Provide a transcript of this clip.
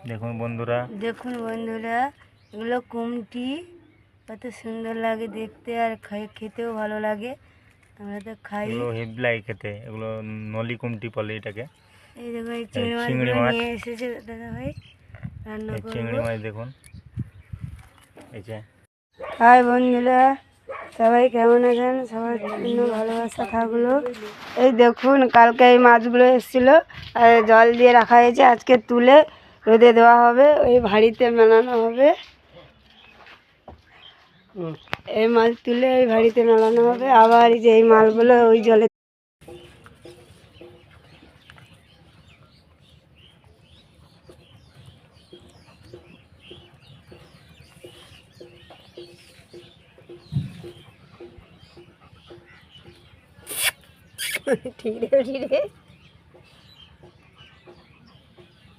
দেখুন বন্ধুরা এগুলো কুমটি, কত সুন্দর লাগে দেখতে আর খেতেও ভালো লাগে। আমরা তো খাই, এগুলো হেভি লাগে খেতে। এগুলো নলি কুমটি বলে এটাকে। এই দেখুন এই চিংড়ি মাছ নিয়ে এসেছে দাদা ভাই, রান্না করব। চিংড়ি মাছ দেখুন, এই যে। হাই বন্ধুরা, সবাই কেমন আছেন? সবার জন্য ভালোবাসা থাকলো। এই দেখুন কালকে এই মাছগুলো এসেছিলো আর জল দিয়ে রাখা হয়েছে, আজকে তুলে রোদে দেওয়া হবে, ওই ভাঁড়িতে মেলানো হবে। এই মাছ তুলে ওই ভাঁড়িতে মেলানো হবে, আবার এই যে এই মাছগুলো ওই জলে ঠিক রে